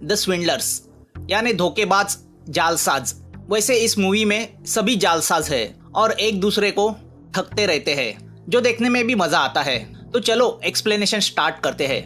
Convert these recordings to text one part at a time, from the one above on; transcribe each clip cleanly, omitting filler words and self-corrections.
The स्विंडलर्स यानी धोखेबाज जालसाज। वैसे इस मूवी में सभी जालसाज है और एक दूसरे को ठगते रहते हैं, जो देखने में भी मजा आता है। तो चलो एक्सप्लेनेशन स्टार्ट करते हैं।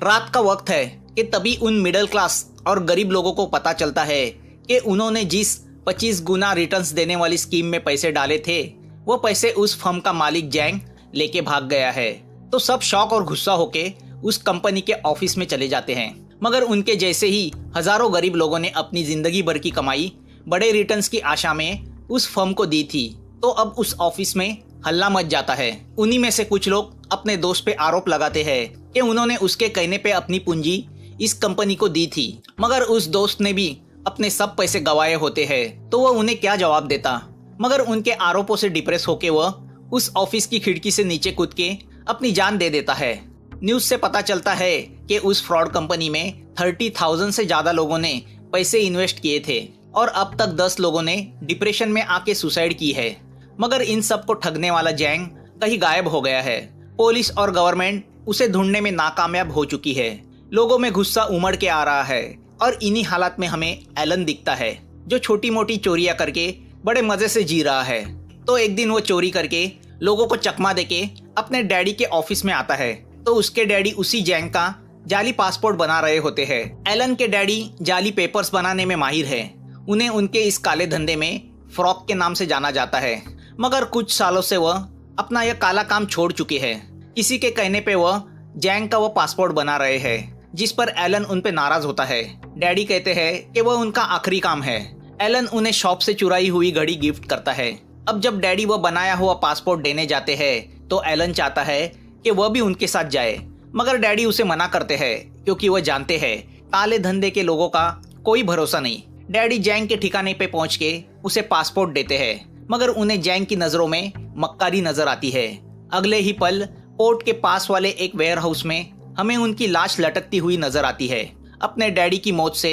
रात का वक्त है कि तभी उन मिडिल क्लास और गरीब लोगों को पता चलता है कि उन्होंने जिस 25 गुना रिटर्न्स देने वाली स्कीम में पैसे डाले थे, वो पैसे उस फर्म का मालिक जैंग लेके भाग गया है। तो सब शौक और गुस्सा होके उस कंपनी के ऑफिस में चले जाते हैं। मगर उनके जैसे ही हजारों गरीब लोगों ने अपनी जिंदगी भर की कमाई बड़े रिटर्न्स की आशा में उस फर्म को दी थी। तो अब उस ऑफिस में हल्ला मच जाता है। उन्हीं में से कुछ लोग अपने दोस्त पे आरोप लगाते हैं कि उन्होंने उसके कहने पे अपनी पूंजी इस कंपनी को दी थी, मगर उस दोस्त ने भी अपने सब पैसे गंवाए होते हैं। तो वह उन्हें क्या जवाब देता। मगर उनके आरोपों से डिप्रेस होके वह उस ऑफिस की खिड़की से नीचे कूद के अपनी जान दे देता है। न्यूज से पता चलता है कि उस फ्रॉड कंपनी में 30,000 से ज्यादा लोगों ने पैसे इन्वेस्ट किए थे और अब तक 10 लोगों ने डिप्रेशन में आके सुसाइड की है। मगर इन सब को ठगने वाला जैंग कहीं गायब हो गया है। पुलिस और गवर्नमेंट उसे ढूंढने में नाकामयाब हो चुकी है। लोगों में गुस्सा उमड़ के आ रहा है और इन्हीं हालात में हमें एलन दिखता है, जो छोटी मोटी चोरियां करके बड़े मजे से जी रहा है। तो एक दिन वो चोरी करके लोगों को चकमा देके अपने डैडी के ऑफिस में आता है। तो उसके डैडी उसी जैंग का जाली पासपोर्ट बना रहे होते हैं। एलन के डैडी जाली पेपर्स बनाने में माहिर है। उन्हें उनके इस काले धंधे में फ्रॉक के नाम से जाना जाता है। मगर कुछ सालों से वह अपना यह काला काम छोड़ चुके हैं। किसी के कहने पे वह जैंग का वो पासपोर्ट बना रहे हैं, जिस पर एलन उन पे नाराज होता है। डैडी कहते हैं कि वह उनका आखिरी काम है। एलन उन्हें शॉप से चुराई हुई घड़ी गिफ्ट करता है। अब जब डैडी वह बनाया हुआ पासपोर्ट देने जाते हैं तो एलन चाहता है कि वह भी उनके साथ जाए, मगर डैडी उसे मना करते हैं क्योंकि वह जानते हैं काले धंधे के लोगों का कोई भरोसा नहीं। डैडी जैंग के ठिकाने पे पहुंच के उसे पासपोर्ट देते हैं, मगर उन्हें जैंग की नजरों में मक्कारी नजर आती है। अगले ही पल पोर्ट के पास वाले एक वेयर हाउस में हमें उनकी लाश लटकती हुई नजर आती है। अपने डैडी की मौत से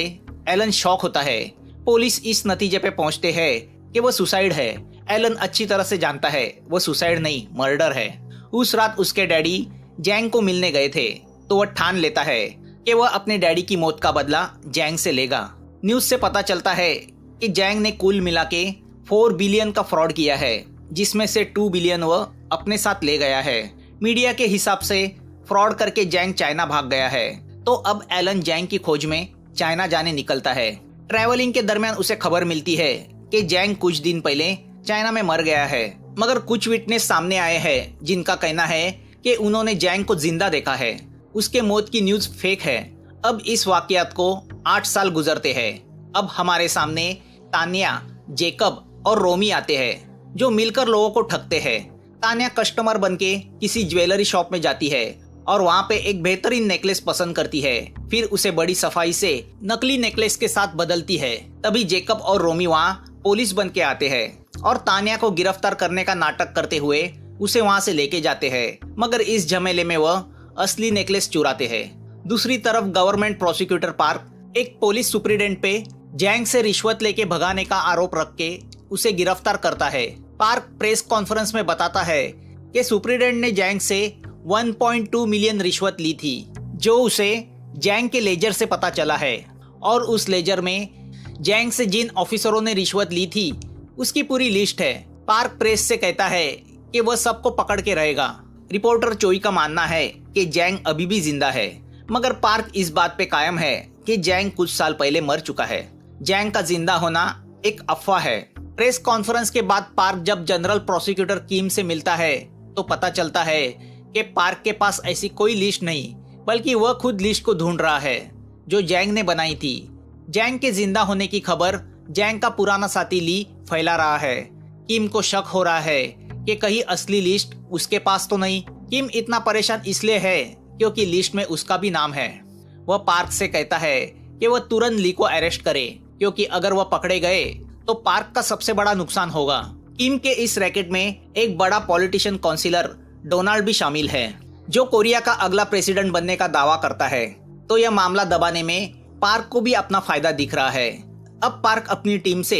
एलन शॉक होता है। पुलिस इस नतीजे पे पहुंचते हैं कि वह सुसाइड है। एलन अच्छी तरह से जानता है वह सुसाइड नहीं, मर्डर है। उस रात उसके डैडी जैंग को मिलने गए थे, तो वह ठान लेता है कि वह अपने डैडी की मौत का बदला जैंग से लेगा। न्यूज से पता चलता है कि जैंग ने कुल मिला के 4 बिलियन का फ्रॉड किया है, जिसमें से 2 बिलियन वह अपने साथ ले गया है। मीडिया के हिसाब से फ्रॉड करके जैंग चाइना भाग गया है। तो अब एलन जैंग की खोज में चाइना जाने निकलता है। ट्रैवलिंग के दरमियान उसे खबर मिलती है कि जैंग कुछ दिन पहले चाइना में मर गया है। मगर कुछ विटनेस सामने आए हैं जिनका कहना है कि उन्होंने जैंग को जिंदा देखा है। उसके मौत की न्यूज फेक है। अब इस वाकयात को 8 साल गुजरते हैं। अब हमारे सामने तानिया, जेकब और रोमी आते हैं, जो मिलकर लोगों को ठगते हैं। तानिया कस्टमर बनके किसी ज्वेलरी शॉप में जाती है और वहाँ पे एक बेहतरीन नेकलेस पसंद करती है। फिर उसे बड़ी सफाई से नकली नेकलेस के साथ बदलती है। तभी जेकब और रोमी वहाँ पुलिस बन के आते हैं और तानिया को गिरफ्तार करने का नाटक करते हुए उसे वहाँ से लेके जाते हैं। मगर इस झमेले में वह असली नेकलेस चुराते हैं। दूसरी तरफ गवर्नमेंट प्रोसिक्यूटर पार्क एक पुलिस सुप्रिटेंडेंट पे जैंग से रिश्वत लेके भगाने का आरोप रख के उसे गिरफ्तार करता है। पार्क प्रेस कॉन्फ्रेंस में बताता है कि सुप्रिटेंडेंट ने जैंग से 1.2 मिलियन रिश्वत ली थी, जो उसे जैंग के लेजर से पता चला है। और उस लेजर में जैंग से जिन ऑफिसरों ने रिश्वत ली थी उसकी पूरी लिस्ट है। पार्क प्रेस से कहता है कि वह सबको पकड़ के रहेगा। रिपोर्टर चोई का मानना है कि जैंग अभी भी जिंदा है, मगर पार्क इस बात पे कायम है कि जैंग कुछ साल पहले मर चुका है। जैंग का जिंदा होना एक अफवाह है। प्रेस कॉन्फ्रेंस के बाद पार्क जब जनरल प्रोसिक्यूटर किम से मिलता है तो पता चलता है कि पार्क के पास ऐसी कोई लिस्ट नहीं, बल्कि वह खुद लिस्ट को ढूंढ रहा है जो जैंग ने बनाई थी। जैंग के जिंदा होने की खबर जैंग का पुराना साथी ली फैला रहा है। किम को शक हो रहा है कि कहीं असली लिस्ट उसके पास तो नहीं। किम इतना परेशान इसलिए है क्योंकि लिस्ट में उसका भी नाम है। वह पार्क से कहता है कि वह तुरंत ली को अरेस्ट करे, क्योंकि अगर वह पकड़े गए तो पार्क का सबसे बड़ा नुकसान होगा। किम के इस रैकेट में एक बड़ा पॉलिटिशियन काउंसिलर डोनाल्ड भी शामिल है, जो कोरिया का अगला प्रेसिडेंट बनने का दावा करता है। तो यह मामला दबाने में पार्क को भी अपना फायदा दिख रहा है। अब पार्क अपनी टीम से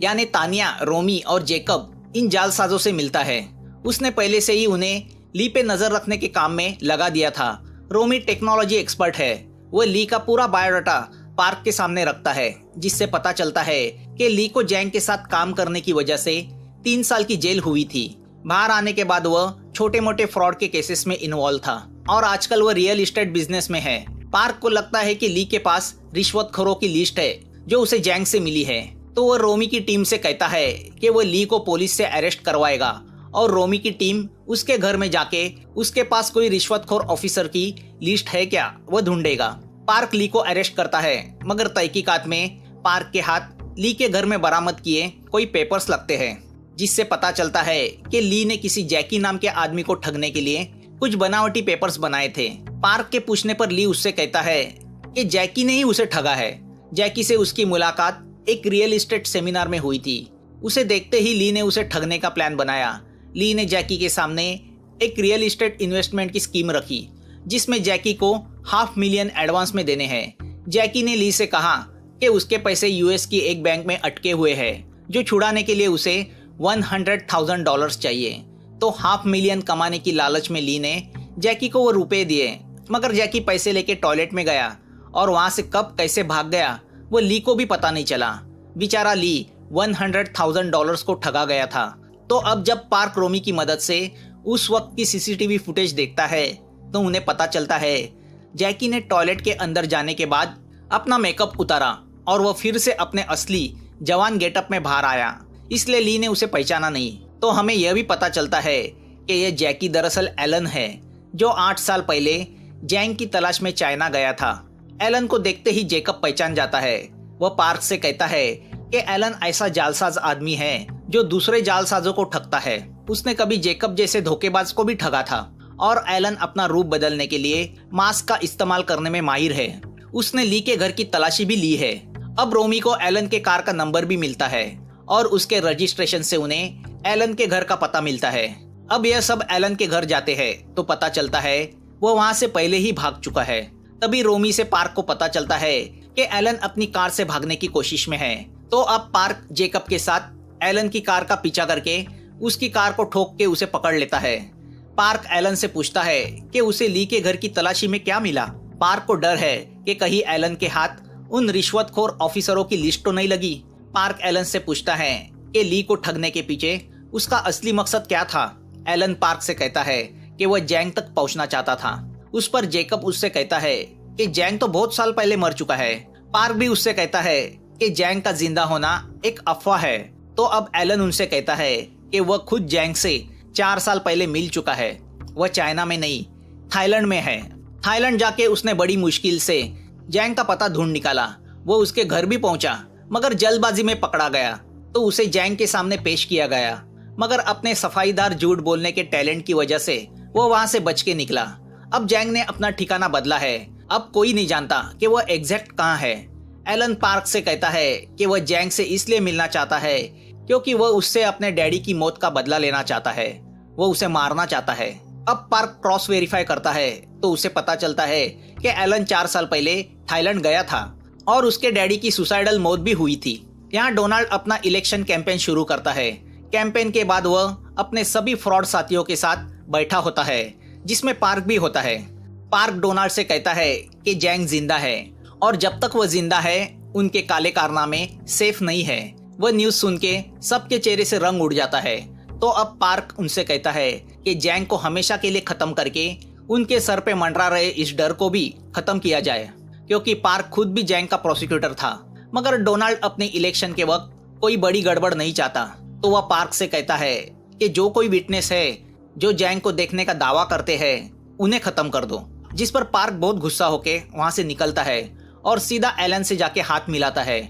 यानी तानिया, रोमी और जेकब इन जालसाजों से मिलता है। उसने पहले से ही उन्हें ली पे नजर रखने के काम में लगा दिया था। रोमी टेक्नोलॉजी एक्सपर्ट है। वह ली का पूरा बायोडाटा पार्क के सामने रखता है, जिससे पता चलता है कि ली को जैंग के साथ काम करने की वजह से 3 साल की जेल हुई थी। बाहर आने के बाद वह छोटे मोटे फ्रॉड के केसेस में इन्वॉल्व था और आजकल वह रियल एस्टेट बिजनेस में है। पार्क को लगता है कि ली के पास रिश्वतखोरों की लिस्ट है जो उसे जैंग से मिली है, तो वह रोमी की टीम से कहता है कि वह ली को पुलिस से अरेस्ट करवाएगा और रोमी की टीम उसके घर में जाके उसके पास कोई रिश्वतखोर ऑफिसर की लिस्ट है क्या वह ढूंढेगा। पार्क ली को अरेस्ट करता है, मगर तहकीकात में पार्क के हाथ ली के घर में बरामद किए कोई पेपर्स लगते हैं, जिससे पता चलता है कि ली ने किसी जैकी नाम के आदमी को ठगने के लिए कुछ बनावटी पेपर्स बनाए थे। पार्क के पूछने पर ली उससे कहता है कि जैकी ने ही उसे ठगा है। जैकी से उसकी मुलाकात एक रियल एस्टेट सेमिनार में हुई थी। उसे देखते ही ली ने उसे ठगने का प्लान बनाया। ली ने जैकी के सामने एक रियल एस्टेट इन्वेस्टमेंट की स्कीम रखी, जिसमें जैकी को $500,000 एडवांस में देने हैं। जैकी ने ली से कहा कि उसके पैसे यूएस की एक बैंक में अटके हुए हैं, जो छुड़ाने के लिए उसे $100,000 चाहिए। तो $500,000 कमाने की लालच में ली ने जैकी को वो रुपए दिए, मगर जैकी पैसे लेके टॉयलेट में गया और वहां से कब कैसे भाग गया वो ली को भी पता नहीं चला। बेचारा ली $100,000 को ठगा गया था। तो अब जब पार्क रोमी की मदद से उस वक्त की सीसीटीवी फुटेज देखता है तो उन्हें पता चलता है जैकी ने टॉयलेट के अंदर जाने के बाद अपना मेकअप उतारा और वह फिर से अपने असली जवान गेटअप में बाहर आया, इसलिए ली ने उसे पहचाना नहीं। तो हमें यह भी पता चलता है कि यह जैकी दरअसल एलन है, जो 8 साल पहले जैंग की तलाश में चाइना गया था। एलन को देखते ही जेकब पहचान जाता है। वह पार्क से कहता है कि एलन ऐसा जालसाज आदमी है जो दूसरे जालसाजों को ठगता है। उसने कभी जेकब जैसे धोखेबाज को भी ठगा था और एलन अपना रूप बदलने के लिए मास्क का इस्तेमाल करने में माहिर है। उसने ली के घर की तलाशी भी ली है। अब रोमी को एलन के कार का नंबर भी मिलता है और उसके रजिस्ट्रेशन से उन्हें एलन के घर का पता मिलता है। अब यह सब एलन के घर जाते हैं तो पता चलता है वो वहां से पहले ही भाग चुका है। तभी रोमी से पार्क को पता चलता है कि एलन अपनी कार से भागने की कोशिश में है। तो अब पार्क जेकब के साथ एलन की कार का पीछा करके उसकी कार को ठोक के उसे पकड़ लेता है। पार्क एलन से पूछता है कि उसे ली के घर की तलाशी में क्या मिला। पार्क को डर है कि कहीं एलन के हाथ उन रिश्वतखोर ऑफिसरों की लिस्ट तो नहीं लगी। पार्क एलन से पूछता है कि ली को ठगने के पीछे उसका असली मकसद क्या था। एलन पार्क से कहता है कि वह जैंग तक पहुंचना चाहता था। उस पर जेकब उससे कहता है कि जैंग तो बहुत साल पहले मर चुका है। पार्क भी उससे कहता है कि जैंग का जिंदा होना एक अफवाह है। तो अब एलन उनसे कहता है कि वह खुद जैंग से 4 साल पहले मिल चुका है। वह चाइना में नहीं, थाईलैंड में है। थाईलैंड जाके उसने बड़ी मुश्किल से जैंग का पता ढूंढ निकाला। वो उसके घर भी पहुंचा, मगर जल्दबाजी में पकड़ा गया तो उसे जैंग के सामने पेश किया गया। मगर अपने सफाईदार झूठ बोलने के टैलेंट की वजह से वो वहां से बच के निकला। अब जैंग ने अपना ठिकाना बदला है। अब कोई नहीं जानता कि वह एग्जैक्ट कहाँ है। एलन पार्क से कहता है कि वह जैंग से इसलिए मिलना चाहता है क्योंकि वह उससे अपने डैडी की मौत का बदला लेना चाहता है। वो उसे मारना चाहता है। अब पार्क क्रॉस वेरीफाई करता है तो उसे पता चलता है कि एलन 4 साल पहले थाईलैंड गया था और उसके डैडी की सुसाइडल मौत भी हुई थी। यहाँ डोनाल्ड अपना इलेक्शन कैंपेन शुरू करता है। कैंपेन के बाद वह अपने सभी फ्रॉड साथियों के साथ बैठा होता है, जिसमें पार्क भी होता है। पार्क डोनाल्ड से कहता है कि जैंग जिंदा है और जब तक वह जिंदा है उनके काले कारनामे सेफ नहीं है। वह न्यूज सुन के सबके चेहरे से रंग उड़ जाता है। तो अब पार्क उनसे कहता है कि जैंग को हमेशा के लिए खत्म करके उनके सर पे मंडरा रहे इस डर को भी खत्म किया जाए, क्योंकि पार्क खुद भी जैंग का प्रोसिक्यूटर था। मगर डोनाल्ड अपने इलेक्शन के वक्त कोई बड़ी गड़बड़ नहीं चाहता। तो वह पार्क से कहता है कि जो कोई विटनेस है जो जैंग को देखने का दावा करते हैं उन्हें खत्म कर दो। जिस पर पार्क बहुत गुस्सा होके वहां से निकलता है और सीधा एलन से जाके हाथ मिलाता है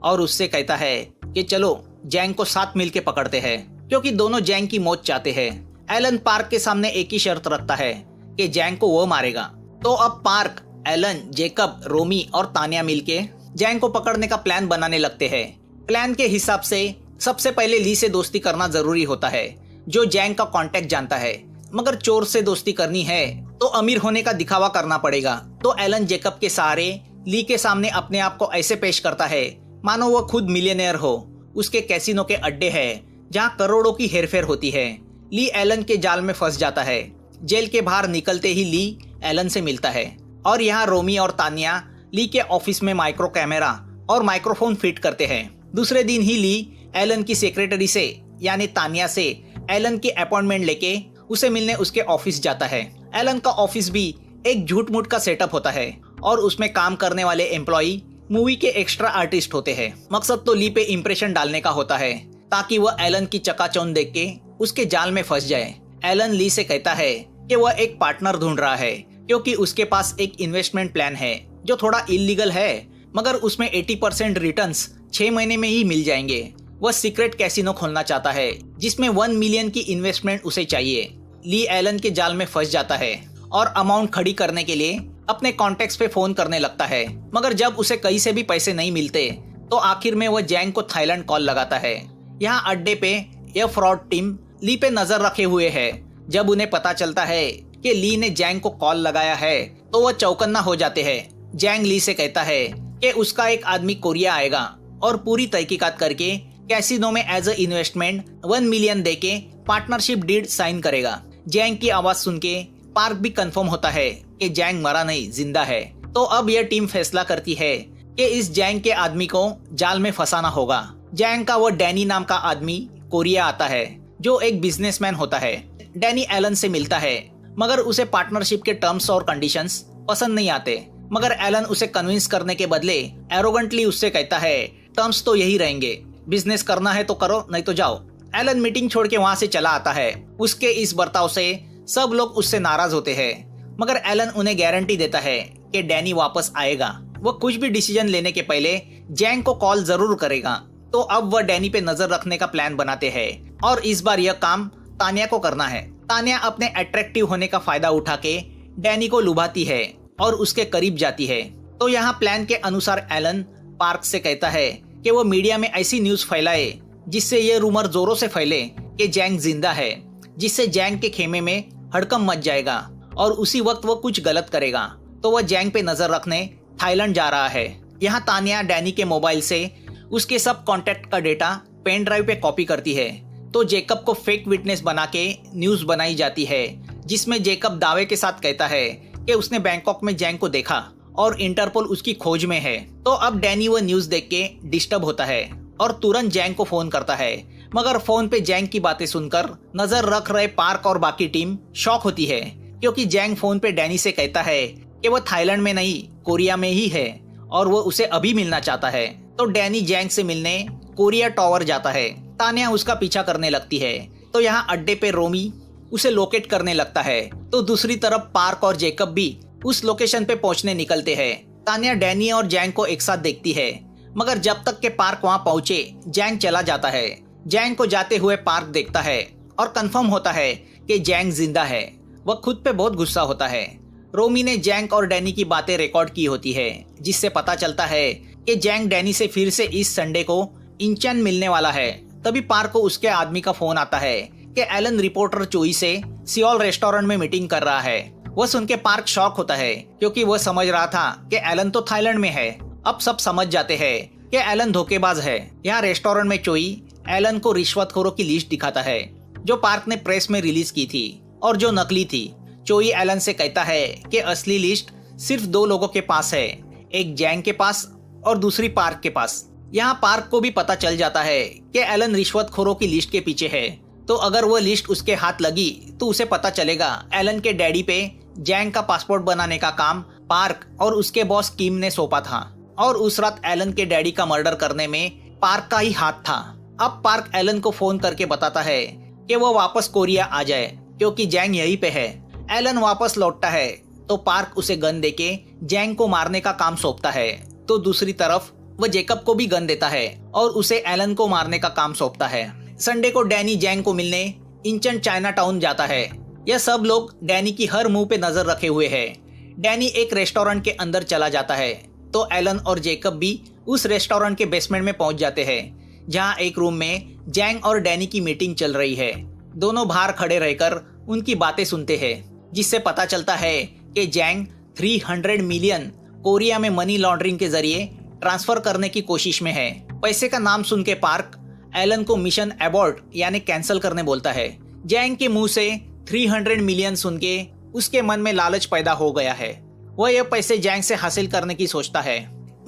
और उससे कहता है कि चलो जैंग को साथ मिलके पकड़ते हैं, क्योंकि दोनों जैंग की मौत चाहते हैं। एलन पार्क के सामने एक ही शर्त रखता है कि जैंग को वो मारेगा। तो अब पार्क, एलन, जेकब, रोमी और तानिया मिलके जैंग को पकड़ने का प्लान बनाने लगते हैं। प्लान के हिसाब से सबसे पहले ली से दोस्ती करना जरूरी होता है, जो जैंग का कांटेक्ट जानता है। मगर चोर से दोस्ती करनी है तो अमीर होने का दिखावा करना पड़ेगा। तो एलन जेकब के सहारे ली के सामने अपने आप को ऐसे पेश करता है मानो वह खुद मिलियनेयर हो। उसके कैसीनो के अड्डे हैं जहां करोड़ों की हेरफेर होती है। ली एलन के जाल में फंस जाता है। जेल के बाहर निकलते ही ली एलन से मिलता है और यहाँ रोमी और तानिया ली के ऑफिस में माइक्रो कैमरा और माइक्रोफोन फिट करते हैं। दूसरे दिन ही ली एलन की सेक्रेटरी से यानी तानिया से एलन की अपॉइंटमेंट लेके उसे मिलने उसके ऑफिस जाता है। एलन का ऑफिस भी एक झूठ मूठ का सेटअप होता है और उसमें काम करने वाले एम्प्लॉई मूवी के एक्स्ट्रा आर्टिस्ट होते हैं। मकसद तो ली पे इम्प्रेशन डालने का होता है ताकि वह एलन की चकाचौंध देख के उसके जाल में फंस जाए। एलन ली से कहता है कि वह एक पार्टनर ढूंढ रहा है क्योंकि उसके पास एक इन्वेस्टमेंट प्लान है जो थोड़ा इलीगल है, मगर उसमें 80% रिटर्न्स 6 महीने में ही मिल जाएंगे। वह सीक्रेट कैसीनो खोलना चाहता है जिसमें 1 मिलियन की इन्वेस्टमेंट उसे चाहिए। ली एलन के जाल में फंस जाता है और अमाउंट खड़ी करने के लिए अपने कॉन्टेक्ट्स पे फोन करने लगता है, मगर जब उसे कहीं से भी पैसे नहीं मिलते तो आखिर में वह जैंग को थाईलैंड कॉल लगाता है। यहाँ अड्डे पे यह फ्रॉड टीम ली पे नजर रखे हुए है। जब उन्हें पता चलता है कि ली ने जैंग को कॉल लगाया है तो वह चौकन्ना हो जाते हैं। जैंग ली से कहता है कि उसका एक आदमी कोरिया आएगा और पूरी तहकीकात करके कैसीनो में एज अ इन्वेस्टमेंट 1 मिलियन देके पार्टनरशिप डीड साइन करेगा। जैंग की आवाज सुन के पार्क भी कंफर्म होता है कि जैंग मरा नहीं, जिंदा है। तो अब यह टीम फैसला करती है कि इस जैंग के आदमी को जाल में फंसाना होगा। जैंग का वो डैनी नाम का आदमी कोरिया आता है जो एक बिजनेसमैन होता है। डैनी एलन से मिलता है मगर उसे पार्टनरशिप के टर्म्स और कंडीशंस पसंद नहीं आते, मगर एलन उसे कन्विंस करने के बदले एरोगेंटली उससे कहता है टर्म्स तो यही रहेंगे, बिजनेस करना है तो करो नहीं तो जाओ। एलन मीटिंग छोड़ के वहां से चला आता है। उसके इस बर्ताव से सब लोग उससे नाराज होते हैं, मगर एलन उन्हें गारंटी देता है कि डैनी वापस आएगा। वह कुछ भी डिसीजन लेने के पहले जैंग को कॉल जरूर करेगा। तो अब वह डैनी पे नजर रखने का प्लान बनाते हैं और इस बार यह काम तानिया को करना है। तानिया अपने अट्रैक्टिव होने का फायदा उठा के डैनी को लुभाती है और उसके करीब जाती है। तो यहाँ प्लान के अनुसार एलन पार्क से कहता है कि वो मीडिया में ऐसी न्यूज फैलाए जिससे ये रूमर जोरों से फैले कि जैंग जिंदा है, जिससे जैंग के खेमे में हड़कंप मच जाएगा और उसी वक्त वो कुछ गलत करेगा। तो वह जैंग पे नजर रखने थाईलैंड जा रहा है। यहाँ तानिया डैनी के मोबाइल से उसके सब कॉन्टेक्ट का डेटा पेन ड्राइव पे कॉपी करती है। तो जेकब को फेक विटनेस बना के न्यूज बनाई जाती है जिसमें जेकब दावे के साथ कहता है कि उसने बैंकॉक में जैंग को देखा और इंटरपोल उसकी खोज में है। तो अब डैनी वो न्यूज देख के डिस्टर्ब होता है और तुरंत जैंग को फोन करता है, मगर फोन पे जैंग की बातें सुनकर नजर रख रहे पार्क और बाकी टीम शॉक होती है क्योंकि जैंग फोन पे डैनी से कहता है कि वो थाईलैंड में नहीं कोरिया में ही है और वो उसे अभी मिलना चाहता है। तो डैनी जैंग से मिलने कोरिया टावर जाता है। तानिया उसका पीछा करने लगती है। तो यहाँ अड्डे पे रोमी उसे लोकेट करने लगता है। तो दूसरी तरफ पार्क और जेकब भी उस लोकेशन पे पहुंचने निकलते हैं। तानिया डैनी और जैंग को एक साथ देखती है, मगर जब तक के पार्क वहां पहुंचे जैंग चला जाता है। जैंग को जाते हुए पार्क देखता है और कंफर्म होता है कि जैंग जिंदा है। वह खुद पे बहुत गुस्सा होता है। रोमी ने जैंग और डैनी की बातें रिकॉर्ड की होती है जिससे पता चलता है कि जैंग डैनी से फिर से इस संडे को इंचन मिलने वाला है। तभी पार्क को उसके आदमी का फोन आता है कि एलन रिपोर्टर चोई से सियोल रेस्टोरेंट में मीटिंग कर रहा है। वह सुन के पार्क शॉक होता है क्योंकि वह समझ रहा था कि एलन तो थाईलैंड में है। अब सब समझ जाते हैं कि एलन धोखेबाज है। यहाँ रेस्टोरेंट में चोई एलन को रिश्वतखोरों की लिस्ट दिखाता है जो पार्क ने प्रेस में रिलीज की थी और जो नकली थी। चोई एलन से कहता है कि असली लिस्ट सिर्फ 2 लोगों के पास है, एक जैंग के पास और दूसरी पार्क के पास। यहाँ पार्क को भी पता चल जाता है कि एलन रिश्वतखोरों की लिस्ट के पीछे है। तो अगर वह लिस्ट उसके हाथ लगी तो उसे पता चलेगा एलन के डैडी पे जैंग का पासपोर्ट बनाने का काम पार्क और उसके बॉस किम ने सौंपा था और उस रात एलन के डैडी का मर्डर करने में पार्क का ही हाथ था। अब पार्क एलन को फोन करके बताता है कि वो वापस कोरिया आ जाए क्योंकि जैंग यहीं पे है। एलन वापस लौटता है तो पार्क उसे गन देके जैंग को मारने का काम सौंपता है। तो दूसरी तरफ वह जेकब को भी गन देता है और उसे एलन को मारने का काम सौंपता है। संडे को डैनी जैंग को मिलने इंचन चाइना टाउन जाता है। यह सब लोग डैनी की हर मुंह पे नजर रखे हुए हैं। डैनी एक रेस्टोरेंट के अंदर चला जाता है तो एलन और जेकब भी उस रेस्टोरेंट के बेसमेंट में पहुंच जाते हैं जहां एक रूम में जैंग और डैनी की मीटिंग चल रही है। दोनों बाहर खड़े रहकर उनकी बातें सुनते हैं जिससे पता चलता है कि जैंग 300 मिलियन कोरिया में मनी लॉन्ड्रिंग के जरिए ट्रांसफर करने की कोशिश में है। पैसे का नाम सुन के पार्क एलन को मिशन अबॉर्ट यानी कैंसिल करने बोलता है। जैंग के मुंह से 300 मिलियन सुन के उसके मन में लालच पैदा हो गया है वह यह पैसे जैंग से हासिल करने की सोचता है,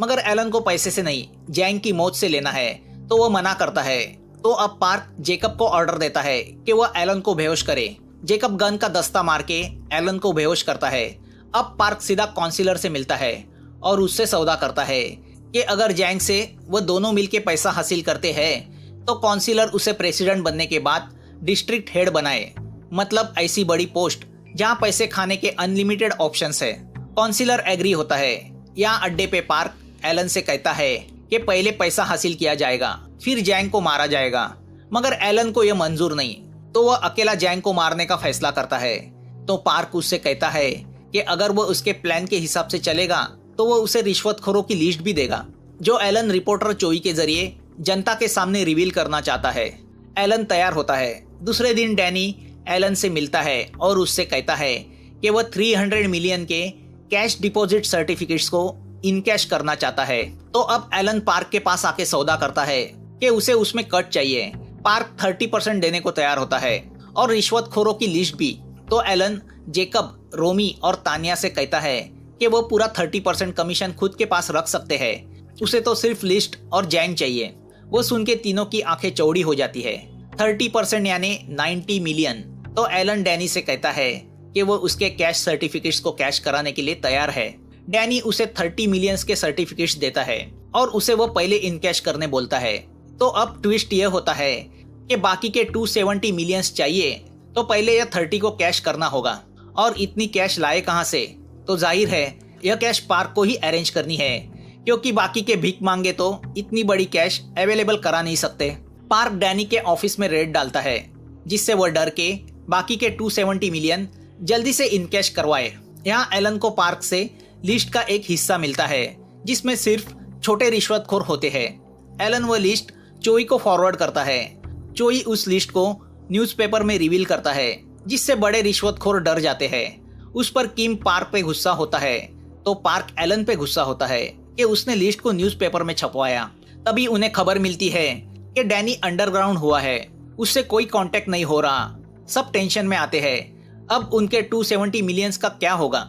मगर एलन को पैसे से नहीं, जैंग की मौत से लेना है, तो वह मना करता है। तो अब पार्क जेकब को ऑर्डर देता है कि वह एलन को बेहोश करे। जेकब गन का दस्ता मार के एलन को बेहोश करता है। अब पार्क सीधा काउंसिलर से मिलता है और उससे सौदा करता है कि अगर जैंग से वह दोनों मिलके पैसा हासिल करते हैं तो काउंसिलर उसे प्रेसिडेंट बनने के बाद डिस्ट्रिक्ट हेड बनाए, मतलब ऐसी बड़ी पोस्ट जहां पैसे खाने के अनलिमिटेड ऑप्शंस है। काउंसिलर एग्री होता है। यहाँ अड्डे पे पार्क एलन से कहता है कि पहले पैसा हासिल किया जाएगा, फिर जैंग को मारा जाएगा, मगर एलन को यह मंजूर नहीं, तो वह अकेला जैंग को मारने का फैसला करता है। तो पार्क उससे कहता है कि अगर वह उसके प्लान के हिसाब से चलेगा तो वह उसे रिश्वतखोरों की लिस्ट भी देगा, जो एलन रिपोर्टर चोई के जरिए जनता के सामने रिवील करना चाहता है। एलन तैयार होता है। दूसरे दिन डैनी एलन से मिलता है और उससे कहता है कि वह 300 मिलियन के कैश डिपॉजिट सर्टिफिकेट्स को इनकैश करना चाहता है। तो अब एलन पार्क के पास आके सौदा करता है कि उसे उसमें कट चाहिए। पार्क 30% देने को तैयार होता है और रिश्वतखोरों की लिस्ट भी। तो एलन जेकब, रोमी और तानिया से कहता है कि वो पूरा 30% कमीशन खुद के पास रख सकते हैं, उसे तो सिर्फ लिस्ट और जैंग चाहिए। वो सुन के तीनों की आंखें चौड़ी हो जाती है। 30% यानी 90 मिलियन। तो एलन डैनी से कहता है कि वो उसके कैश सर्टिफिकेट्स को कैश कराने के लिए तैयार है। डैनी उसे 30 मिलियंस के सर्टिफिकेट्स देता है और उसे वो पहले इनकैश करने बोलता है। तो अब ट्विस्ट ये होता है कि बाकी के 270 मिलियंस चाहिए, तो पहले यह 30 को कैश करना होगा। और इतनी कैश लाए कहां से? तो जाहिर है यह कैश पार्क को ही अरेंज करनी है, क्योंकि बाकी के भीख मांगे तो इतनी बड़ी कैश अवेलेबल करा नहीं सकते। पार्क डैनी के ऑफिस में रेड डालता है, जिससे वह डर के बाकी के 270 मिलियन जल्दी से इनकैश करवाए। यहाँ एलन को पार्क से लिस्ट का एक हिस्सा मिलता है, जिसमें सिर्फ छोटे रिश्वतखोर होते हैं। एलन वह लिस्ट चोई को फॉरवर्ड करता है। चोई उस लिस्ट को न्यूज़पेपर में रिवील करता है, जिससे बड़े रिश्वतखोर डर जाते हैं। उस पर किम पार्क पे गुस्सा होता है, तो पार्क एलन पे गुस्सा होता है कि उसने लिस्ट को न्यूज़पेपर में छपवाया। तभी उन्हें खबर मिलती है कि डैनी अंडरग्राउंड हुआ है, उससे कोई कांटेक्ट नहीं हो रहा। सब टेंशन में आते हैं। अब उनके 270 मिलियंस का क्या होगा?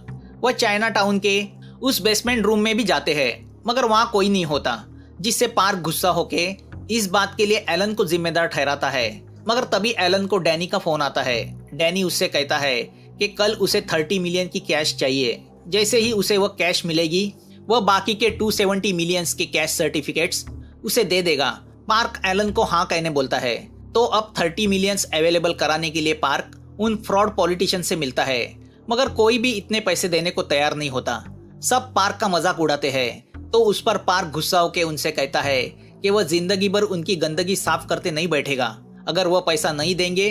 वह चाइना टाउन के उस बेसमेंट रूम में भी जाते हैं, मगर वहां कोई नहीं होता, जिससे पार्क गुस्सा होके इस बात के लिए एलन को जिम्मेदार ठहराता है। मगर तभी एलन को डैनी का फोन आता है। डैनी उससे कहता है कि कल उसे 30 मिलियन की कैश चाहिए। जैसे ही उसे वह कैश मिलेगी, वह बाकी के 270 मिलियंस के कैश सर्टिफिकेट्स उसे दे देगा। पार्क एलन को हाँ कहने बोलता है। तो अब 30 मिलियंस अवेलेबल कराने के लिए पार्क उन फ्रॉड पॉलिटिशियन से मिलता है, मगर कोई भी इतने पैसे देने को तैयार नहीं होता। सब पार्क का मजाक उड़ाते हैं। तो उस पर पार्क गुस्सा होकर उनसे कहता है कि वह जिंदगी भर उनकी गंदगी साफ करते नहीं बैठेगा। अगर वह पैसा नहीं देंगे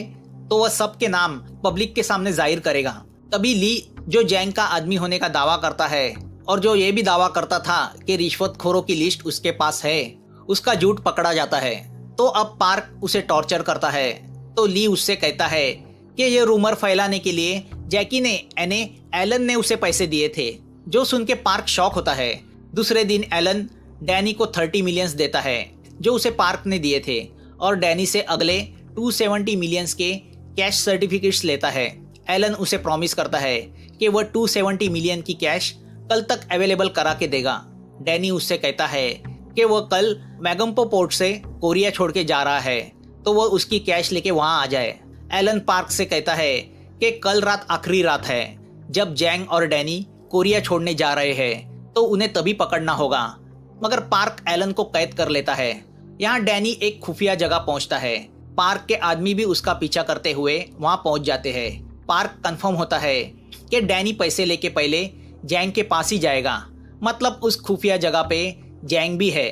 तो वह सबके नाम पब्लिक के सामने जाहिर करेगा। तभी ली, जो जैंग का आदमी होने का दावा करता है और जो ये भी दावा करता था कि रिश्वतखोरों की लिस्ट उसके पास है, उसका झूठ पकड़ा जाता है। तो अब पार्क उसे टॉर्चर करता है। तो ली उससे कहता है कि यह रूमर फैलाने के लिए जैकी ने एलन ने उसे पैसे दिए थे, जो सुन के पार्क शॉक होता है। दूसरे दिन एलन डैनी को 30 मिलियंस देता है, जो उसे पार्क ने दिए थे, और डैनी से अगले 270 मिलियंस के कैश सर्टिफिकेट्स लेता है। एलन उसे प्रॉमिस करता है कि वह 270 मिलियन की कैश कल तक अवेलेबल करा के देगा। डैनी उससे कहता है कि वह कल मैगम्पो पोर्ट से कोरिया छोड़ के जा रहा है, तो वह उसकी कैश लेके वहां आ जाए। एलन पार्क से कहता है कि कल रात आखिरी रात है, जब जैंग और डैनी कोरिया छोड़ने जा रहे हैं, तो उन्हें तभी पकड़ना होगा। मगर पार्क एलन को कैद कर लेता है। यहाँ डैनी एक खुफिया जगह पहुंचता है। पार्क के आदमी भी उसका पीछा करते हुए वहां पहुंच जाते हैं। पार्क कंफर्म होता है कि डैनी पैसे लेके पहले जैंग के पास ही जाएगा, मतलब उस खुफिया जगह पे जैंग भी है।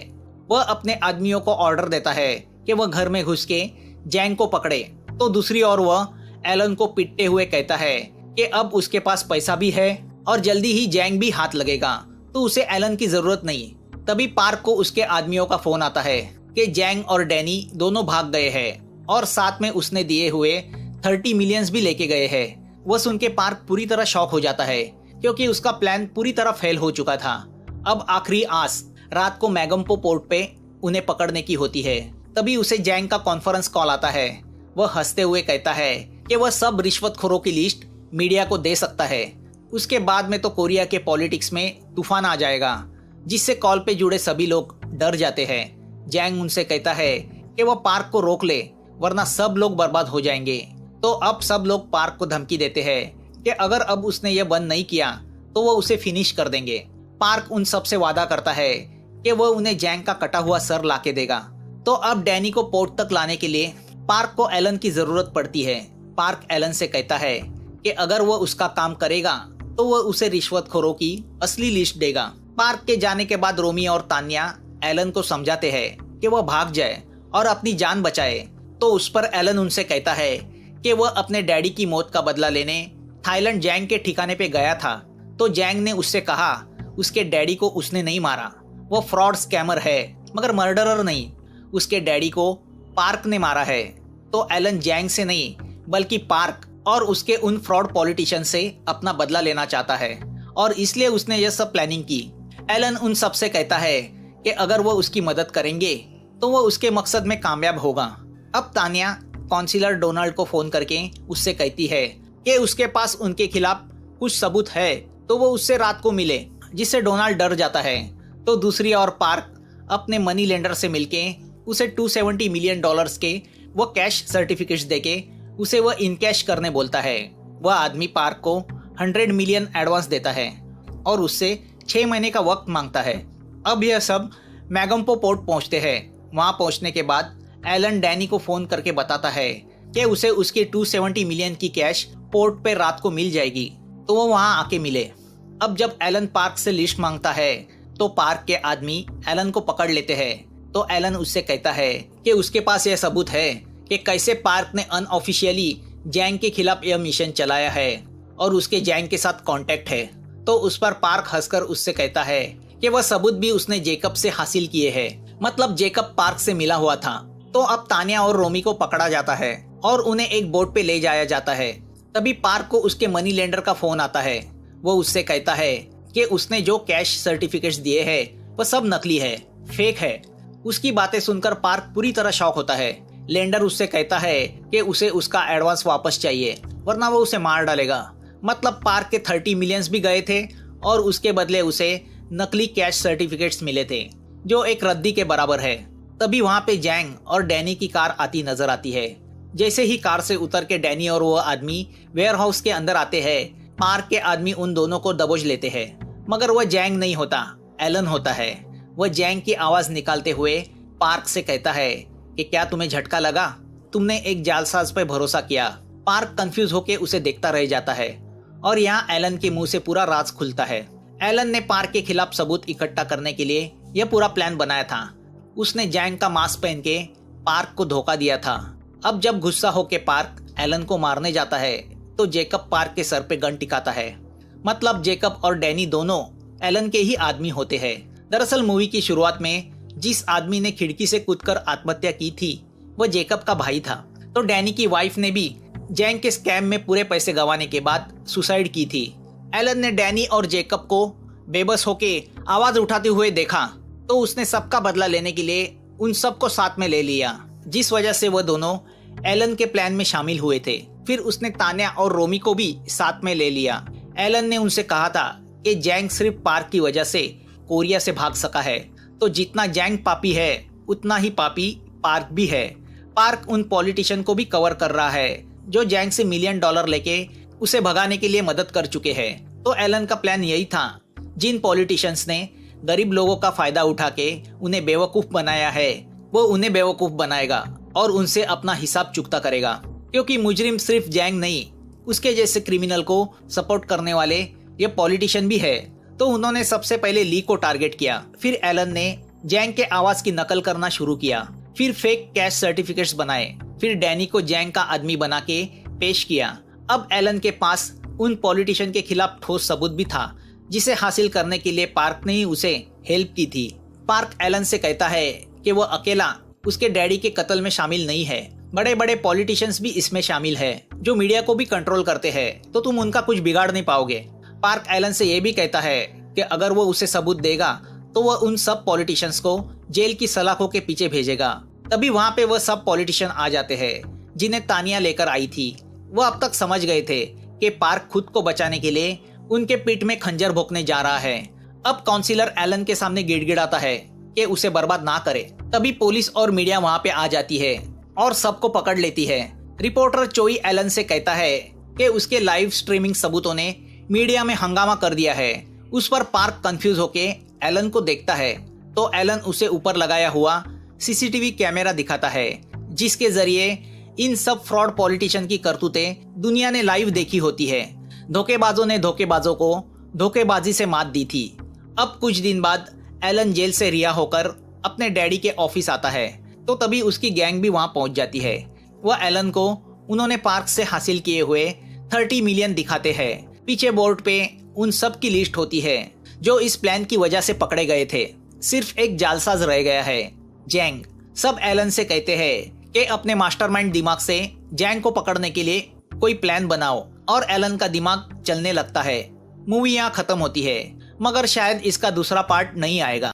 वह अपने आदमियों को ऑर्डर देता है कि वह घर में घुस के जैंग को पकड़े। तो दूसरी ओर वह एलन को पीटते हुए कहता है कि अब उसके पास पैसा भी है और जल्दी ही जैंग भी हाथ लगेगा, तो उसे एलन की जरूरत नहीं। तभी पार्क को उसके आदमियों का फोन आता है कि जैंग और डैनी दोनों भाग गए हैं और साथ में उसने दिए हुए 30 मिलियंस भी लेके गए हैं। वह सुन के पार्क पूरी तरह शॉक हो जाता है, क्योंकि उसका प्लान पूरी तरह फेल हो चुका था। अब आखिरी आस रात को मैगम्पो पोर्ट पे उन्हें पकड़ने की होती है। तभी उसे जैंग का कॉन्फ्रेंस कॉल आता है। वह हंसते हुए कहता है कि वह सब रिश्वतखोरों की लिस्ट मीडिया को दे सकता है। उसके बाद में तो कोरिया के पॉलिटिक्स में तूफान आ जाएगा, जिससे कॉल पे जुड़े सभी लोग डर जाते हैं। जैंग उनसे कहता है कि वह पार्क को रोक ले, वरना सब लोग बर्बाद हो जाएंगे। तो अब सब लोग पार्क को धमकी देते हैं कि अगर अब उसने यह बंद नहीं किया तो वह उसे फिनिश कर देंगे। पार्क उन सब से वादा करता है कि वह उन्हें जैंग का कटा हुआ सर लाके देगा। तो अब डैनी को पोर्ट तक लाने के लिए पार्क को एलन की जरूरत पड़ती है। पार्क एलन से कहता है कि अगर वह उसका काम करेगा तो वह उसे रिश्वतखोरों की असली लिस्ट देगा। पार्क के जाने के बाद रोमी और तान्या एलन को समझाते हैं कि वह भाग जाए और अपनी जान बचाए। तो उस पर एलन उनसे कहता है कि वह अपने डैडी की मौत का बदला लेने थाईलैंड जैंग के ठिकाने पे गया था। तो जैंग ने उससे कहा उसके डैडी को उसने नहीं मारा, वो फ्रॉड स्कैमर है मगर मर्डरर नहीं। उसके डैडी को पार्क ने मारा है। तो एलन जैंग से नहीं बल्कि पार्क और उसके उन फ्रॉड पॉलिटिशियन से अपना बदला लेना चाहता है और इसलिए उसने यह सब प्लानिंग की। एलन उन सब से कहता है कि अगर वो उसकी मदद करेंगे तो वो उसके मकसद में कामयाब होगा। अब तान्या काउंसिलर डोनाल्ड को फोन करके उससे कहती है कि उसके पास उनके खिलाफ कुछ सबूत है तो वो उससे रात को मिले, जिससे डोनाल्ड डर जाता है। तो दूसरी ओर पार्क अपने मनी लेंडर से मिलके उसे $270 मिलियन के वो कैश सर्टिफिकेट्स देके उसे वह इनकैश करने बोलता है। वह आदमी पार्क को 100 मिलियन एडवांस देता है और उससे 6 महीने का वक्त मांगता है। अब यह सब मैगम्पो पोर्ट पहुंचते हैं। वहां पहुंचने के बाद एलन डैनी को फोन करके बताता है कि उसे उसकी 270 मिलियन की कैश पोर्ट पे रात को मिल जाएगी, तो वो वहां आके मिले। अब जब एलन पार्क से लिस्ट मांगता है तो पार्क के आदमी एलन को पकड़ लेते हैं। तो एलन उससे कहता है कि उसके पास यह सबूत है कि कैसे पार्क ने अनऑफिशियली जैंग के खिलाफ यह मिशन चलाया है और उसके जैंग के साथ कांटेक्ट है। तो उस पर पार्क हंसकर उससे कहता है कि वह सबूत भी उसने जेकब से हासिल किए हैं, मतलब जेकब पार्क से मिला हुआ था। तो अब तान्या और रोमी को पकड़ा जाता है और उन्हें एक बोट पे ले जाया जाता है। तभी पार्क को उसके मनी लेंडर का फोन आता है। वो उससे कहता है कि उसने जो कैश सर्टिफिकेट्स दिए हैं वह सब नकली है, फेक है। उसकी बातें सुनकर पार्क पूरी तरह शॉक होता है। लेंडर उससे कहता है कि उसे उसका एडवांस वापस चाहिए वरना वो उसे मार डालेगा। मतलब पार्क के 30 मिलियंस भी गए थे और उसके बदले उसे नकली कैश सर्टिफिकेट्स मिले थे जो एक रद्दी के बराबर है। तभी वहां पे जैंग और डैनी की कार आती नजर आती है। जैसे ही कार से उतर के डैनी और वो आदमी वेयरहाउस के अंदर आते हैं, पार्क के आदमी उन दोनों को दबोच लेते हैं, मगर वह जैंग नहीं होता, एलन होता है। वह जैंग की आवाज निकालते हुए पार्क से कहता है कि क्या तुम्हें झटका लगा? तुमने एक जालसाज पर भरोसा किया। पार्क कंफ्यूज होकर उसे देखता रह जाता है और यहाँ एलन के मुंह से पूरा राज खुलता है। एलन ने पार्क के खिलाफ सबूत इकट्ठा करने के लिए यह पूरा प्लान बनाया था। उसने जैंग का मास्क पहन के पार्क को धोखा दिया था। अब जब गुस्सा होके पार्क एलन को मारने जाता है तो जेकब पार्क के सर पे गन टिकाता है। मतलब जेकब और डैनी दोनों एलन के ही आदमी होते हैं। दरअसल मूवी की शुरुआत में जिस आदमी ने खिड़की से कूदकर आत्महत्या की थी वह जेकब का भाई था। तो डैनी की वाइफ ने भी जैंग के स्कैम में पूरे पैसे गंवाने के बाद सुसाइड की थी। एलन ने डैनी और जेकब को बेबस होके आवाज उठाते हुए देखा तो उसने सबका बदला लेने के लिए उन सबको साथ में ले लिया, जिस वजह से वह दोनों एलन के प्लान में शामिल हुए थे। फिर उसने तान्या और रोमी को भी साथ में ले लिया। एलन ने उनसे कहा था कि जैंग सिर्फ पार्क की वजह से कोरिया से भाग सका है, तो जितना जैंग पापी है उतना ही पापी पार्क भी है। पार्क उन पॉलिटिशियन को भी कवर कर रहा है जो जैंग से $1 मिलियन लेके उसे भगाने के लिए मदद कर चुके हैं। तो एलन का प्लान यही था, जिन पॉलिटिशियंस ने गरीब लोगों का फायदा उठा के उन्हें बेवकूफ बनाया है वो उन्हें बेवकूफ बनाएगा और उनसे अपना हिसाब चुकता करेगा। क्योंकि मुजरिम सिर्फ जैंग नहीं, उसके जैसे क्रिमिनल को सपोर्ट करने वाले ये पॉलिटिशियन भी है। तो उन्होंने सबसे पहले ली को टारगेट किया। फिर एलन ने जैंग के आवाज की नकल करना शुरू किया। फिर फेक कैश सर्टिफिकेट्स बनाए। फिर डैनी को जैंग का आदमी बना के पेश किया। अब एलन के पास उन पॉलिटिशियन के खिलाफ ठोस सबूत भी था, जिसे हासिल करने के लिए पार्क ने ही उसे हेल्प की थी। पार्क एलन से कहता है कि वो अकेला उसके डैडी के कत्ल में शामिल नहीं है, बड़े बड़े पॉलिटिशियंस भी इसमें शामिल है जो मीडिया को भी कंट्रोल करते हैं, तो तुम उनका कुछ बिगाड़ नहीं पाओगे। पार्क एलन से यह भी कहता है कि अगर वो उसे सबूत देगा तो वह उन सब पॉलिटिशियंस को जेल की सलाखों के पीछे भेजेगा। तभी वहां पे वह सब पॉलिटिशियन आ जाते हैं जिन्हें तानिया लेकर आई थी। वह अब तक समझ गए थे कि पार्क खुद को बचाने के लिए उनके पीठ में खंजर भोंकने जा रहा है। अब काउंसिलर एलन के सामने गिड़गिड़ाता है कि उसे बर्बाद ना करे। तभी पुलिस और मीडिया वहां पे आ जाती है और सबको पकड़ लेती है। रिपोर्टर चोई एलन से कहता है कि उसके लाइव स्ट्रीमिंग सबूतों ने मीडिया में हंगामा कर दिया है। उस पर पार्क कंफ्यूज होके एलन को देखता है तो एलन उसे ऊपर लगाया हुआ सीसीटीवी कैमरा दिखाता है, जिसके जरिए इन सब फ्रॉड पॉलिटिशियन की करतूतें दुनिया ने लाइव देखी होती है। धोखेबाजों ने धोखेबाजों को धोखेबाजी से मात दी थी। अब कुछ दिन बाद एलन जेल से रिहा होकर अपने डैडी के ऑफिस आता है तो तभी उसकी गैंग भी वहां पहुंच जाती है। वह एलन को उन्होंने पार्क से हासिल किए हुए 30 मिलियन दिखाते हैं। पीछे बोर्ड पे उन सब की लिस्ट होती है जो इस प्लान की वजह से पकड़े गए थे। सिर्फ एक जालसाज रह गया है, जैंग। सब एलन से कहते हैं कि अपने मास्टरमाइंड दिमाग से जैंग को पकड़ने के लिए कोई प्लान बनाओ और एलन का दिमाग चलने लगता है। मूवी यहाँ खत्म होती है, मगर शायद इसका दूसरा पार्ट नहीं आएगा।